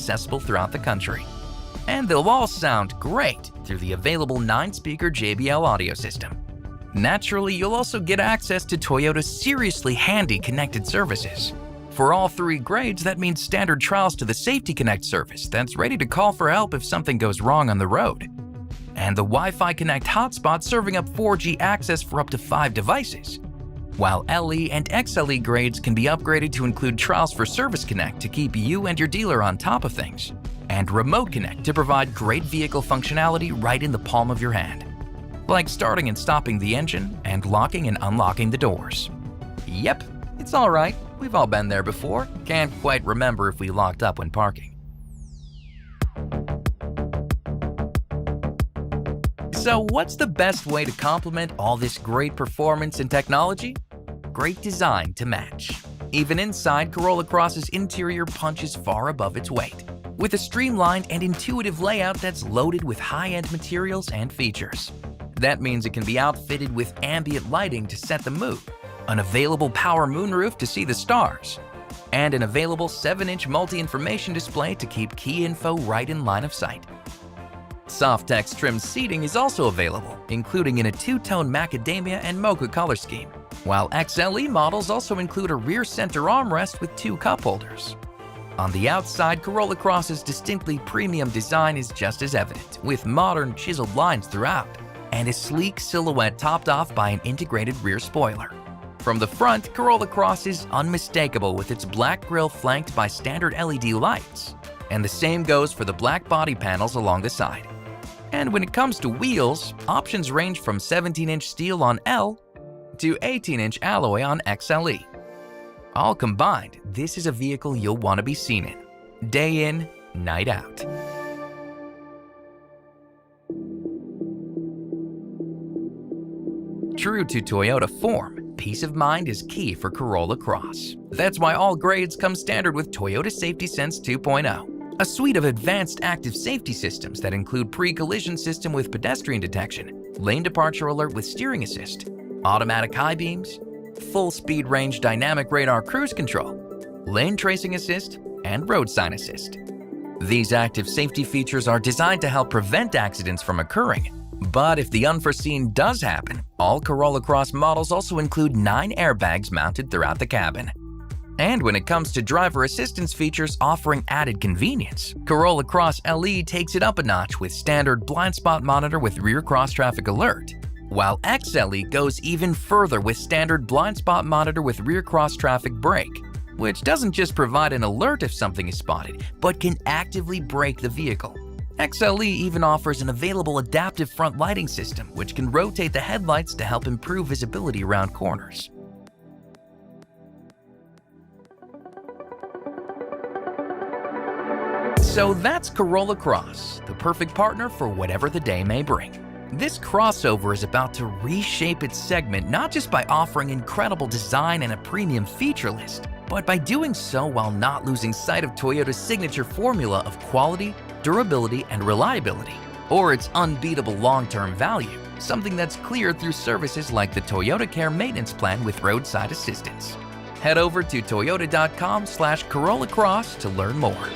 accessible throughout the country. And they'll all sound great through the available 9-speaker JBL audio system. Naturally, you'll also get access to Toyota's seriously handy connected services. For all 3 grades, that means standard trials to the Safety Connect service that's ready to call for help if something goes wrong on the road. And the Wi-Fi Connect hotspot serving up 4G access for up to 5 devices. While LE and XLE grades can be upgraded to include trials for Service Connect to keep you and your dealer on top of things, and Remote Connect to provide great vehicle functionality right in the palm of your hand, like starting and stopping the engine and locking and unlocking the doors. Yep, it's all right. We've all been there before. Can't quite remember if we locked up when parking. So what's the best way to complement all this great performance and technology? Great design to match. Even inside, Corolla Cross's interior punches far above its weight, with a streamlined and intuitive layout that's loaded with high-end materials and features. That means it can be outfitted with ambient lighting to set the mood, an available power moonroof to see the stars, and an available 7-inch multi-information display to keep key info right in line of sight. Soft-Tex trim seating is also available, including in a 2-tone macadamia and mocha color scheme, while XLE models also include a rear center armrest with 2 cup holders. On the outside, Corolla Cross's distinctly premium design is just as evident, with modern chiseled lines throughout. and a sleek silhouette topped off by an integrated rear spoiler. From the front, Corolla Cross is unmistakable with its black grille flanked by standard LED lights, and the same goes for the black body panels along the side. And when it comes to wheels, options range from 17-inch steel on L to 18-inch alloy on XLE. All combined, this is a vehicle you'll want to be seen in, day in, night out. True to Toyota form, peace of mind is key for Corolla Cross. That's why all grades come standard with Toyota Safety Sense 2.0, a suite of advanced active safety systems that include pre-collision system with pedestrian detection, lane departure alert with steering assist, automatic high beams, full speed range dynamic radar cruise control, lane tracing assist, and road sign assist. These active safety features are designed to help prevent accidents from occurring. But if the unforeseen does happen, all Corolla Cross models also include 9 airbags mounted throughout the cabin. And when it comes to driver assistance features offering added convenience, Corolla Cross LE takes it up a notch with standard blind spot monitor with rear cross traffic alert, while XLE goes even further with standard blind spot monitor with rear cross traffic brake, which doesn't just provide an alert if something is spotted, but can actively brake the vehicle. XLE even offers an available adaptive front lighting system, which can rotate the headlights to help improve visibility around corners. So that's Corolla Cross, the perfect partner for whatever the day may bring. This crossover is about to reshape its segment not just by offering incredible design and a premium feature list, but by doing so while not losing sight of Toyota's signature formula of quality, durability, and reliability, or its unbeatable long-term value, something that's clear through services like the Toyota Care Maintenance Plan with roadside assistance. Head over to toyota.com/Corolla Cross to learn more.